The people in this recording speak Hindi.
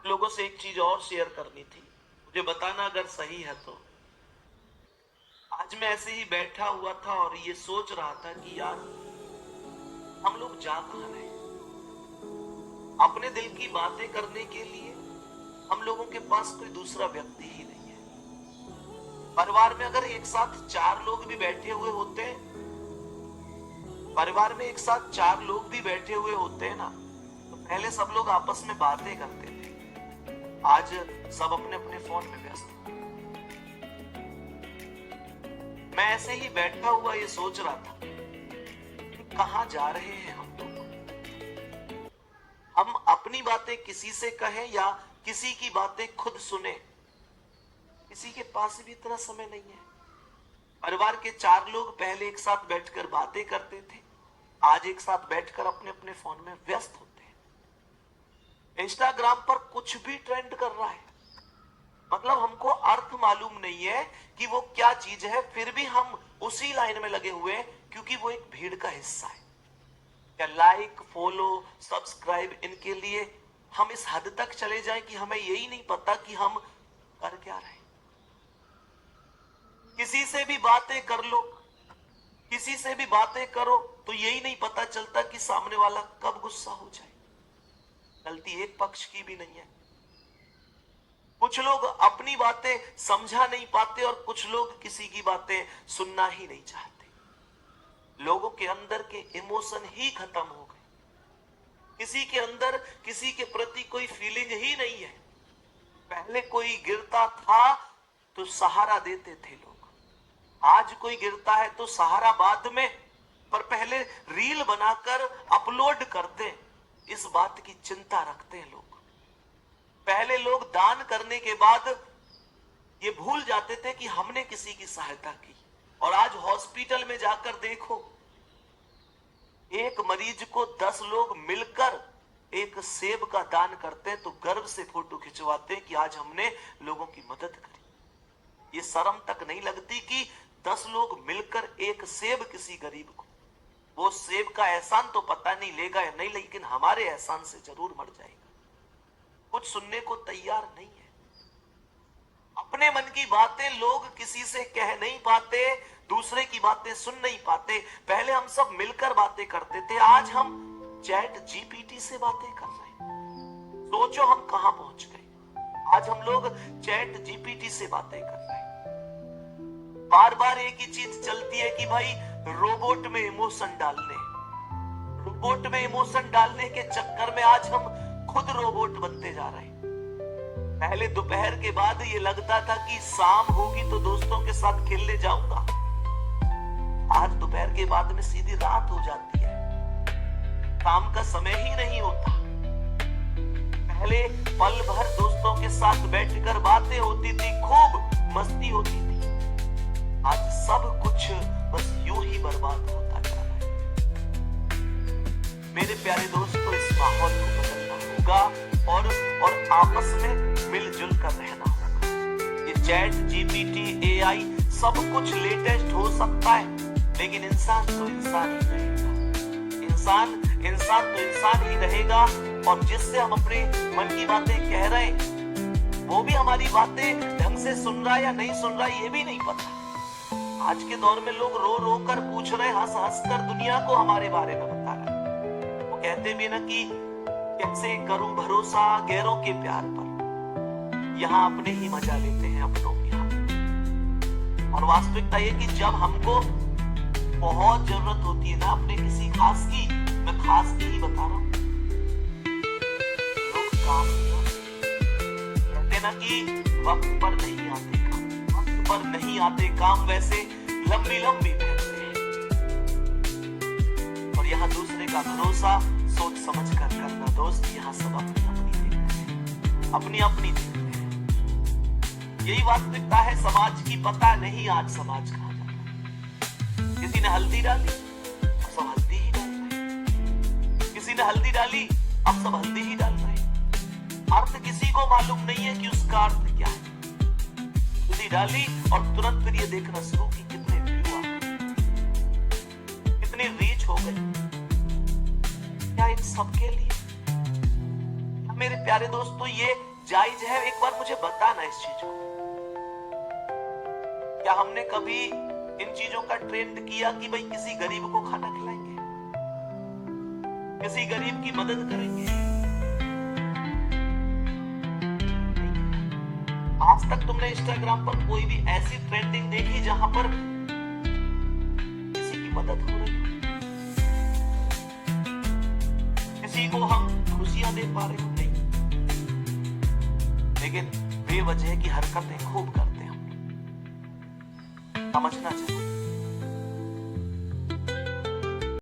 आप लोगों से एक चीज और शेयर करनी थी, मुझे बताना अगर सही है तो। आज मैं ऐसे ही बैठा हुआ था और ये सोच रहा था कि यार हम लोग जा कहां रहे हैं। अपने दिल की बातें करने के लिए हम लोगों के पास कोई दूसरा व्यक्ति ही नहीं है। परिवार में अगर एक साथ चार लोग भी बैठे हुए होते, परिवार में एक साथ चार लोग भी बैठे हुए होते हैं ना, तो पहले सब लोग आपस में बातें करते थे। आज सब अपने अपने फोन में व्यस्त हैं। मैं ऐसे ही बैठा हुआ ये सोच रहा था कि कहां जा रहे हैं हम लोग। हम अपनी बातें किसी से कहें या किसी की बातें खुद सुने, किसी के पास भी इतना समय नहीं है। परिवार के चार लोग पहले एक साथ बैठकर बातें करते थे, आज एक साथ बैठकर अपने अपने फोन में व्यस्त होते हैं। इंस्टाग्राम पर कुछ भी ट्रेंड कर रहा है, मतलब हमको अर्थ मालूम नहीं है कि वो क्या चीज है, फिर भी हम उसी लाइन में लगे हुए हैं क्योंकि वो एक भीड़ का हिस्सा है। क्या लाइक, फॉलो, सब्सक्राइब, इनके लिए हम इस हद तक चले जाएं कि हमें यही नहीं पता कि हम कर क्या रहे हैं। किसी से भी बातें कर लो, किसी से भी बातें करो तो यही नहीं पता चलता कि सामने वाला कब गुस्सा हो जाए। गलती एक पक्ष की भी नहीं है। कुछ लोग अपनी बातें समझा नहीं पाते और कुछ लोग किसी की बातें सुनना ही नहीं चाहते। लोगों के अंदर के इमोशन ही खत्म हो गए। किसी के अंदर किसी के प्रति कोई फीलिंग ही नहीं है। पहले कोई गिरता था तो सहारा देते थे लोग, आज कोई गिरता है तो सहारा बाद में, पर पहले रील बनाकर अपलोड करते, इस बात की चिंता रखते हैं लोग। पहले लोग दान करने के बाद ये भूल जाते थे कि हमने किसी की सहायता की, और आज हॉस्पिटल में जाकर देखो, एक मरीज को 10 लोग मिलकर एक सेब का दान करते हैं तो गर्व से फोटो खिंचवाते हैं कि आज हमने लोगों की मदद करी। ये शर्म तक नहीं लगती कि 10 लोग मिलकर एक सेब किसी गरीब को, वो सेब का एहसान तो पता नहीं लेगा या नहीं, लेकिन हमारे एहसान से जरूर मर जाएगा। कुछ सुनने को तैयार नहीं है। अपने मन की बातें लोग किसी से कह नहीं पाते, दूसरे की बातें सुन नहीं पाते। पहले हम सब मिलकर बातें करते थे, आज हम चैट जीपीटी से बातें कर रहे हैं। सोचो हम कहां पहुंच गए। आज हम लोग चैट जीपीटी से बातें कर रहे हैं। बार बार एक ही चीज चलती है कि भाई रोबोट में इमोशन डालने, रोबोट में इमोशन डालने के चक्कर में आज हम खुद रोबोट बनते जा रहे हैं। पहले दोपहर के बाद ये लगता था कि शाम होगी तो दोस्तों के साथ खेलने जाऊंगा, आज दोपहर के बाद में सीधी रात हो जाती है, काम का समय ही नहीं होता। पहले पल भर दोस्तों के साथ बैठकर बातें होती थी, खूब मस्ती होती थी, आज सब कुछ बस यूं ही बर्बाद होता जा रहा है। मेरे प्यारे दोस्तों, इस माहौल को बदलना होगा और आपस में मिलजुल कर रहना होगा। ये चैट जीपीटी, एआई सब कुछ लेटेस्ट हो सकता है, लेकिन इंसान तो इंसान ही रहेगा। इंसान तो इंसान ही रहेगा, और जिससे हम अपने मन की बातें कह रहे हैं वो भी हमारी बातें ढंग से सुन रहा है या नहीं सुन रहा है ये भी नहीं पता। आज के दौर में लोग रो रो कर पूछ रहे, हंस हंस कर दुनिया को हमारे बारे में बता रहे हैं। वो कहते भी ना कि कैसे करूं भरोसा गैरों के प्यार पर, यहां अपने ही मजा लेते हैं अपनों की हाथ। और वास्तविकता ये कि जब हमको बहुत जरूरत होती है ना अपने किसी खास की, मैं खास की ही बता रहा हूं, लोग काम नहीं आते। कहते ना कि वक्त पर नहीं आते काम, वक्त पर नहीं आते काम वैसे लंबी लंबी बैठते हैं। और यहाँ दूसरे का भरोसा सोच समझ कर करना दोस्त, यहाँ सब अपनी अपनी देखते हैं, अपनी अपनी देखते हैं। यही वास्तविकता है समाज की। पता नहीं आज समाज कहां जा रहा है। किसी ने हल्दी डाली, अब सब हल्दी ही डाल रहे हैं। किसी ने हल्दी डाली, अब सब हल्दी ही डाल रहे हैं। अर्थ किसी को मालूम नहीं है कि उसका अर्थ क्या है। हल्दी डाली और तुरंत फिर ये देखना शुरू कि कितने व्यू आ गए, कितनी रीच हो गई। क्या इन सबके लिए? मेरे प्यारे दोस्तों, ये जायज है? एक बार मुझे बताना इस चीज को। क्या हमने कभी इन चीजों का ट्रेंड किया कि भाई किसी गरीब को खाना खिलाएंगे, किसी गरीब की मदद करेंगे? आज तक तुमने इंस्टाग्राम पर कोई भी ऐसी ट्रेंडिंग देखी जहां पर किसी की मदद हो रही हो, किसी को हम खुशियां दे पा रहे हो? नहीं। लेकिन बेवजह की हरकतें खूब करते हैं हम, समझना चाहिए।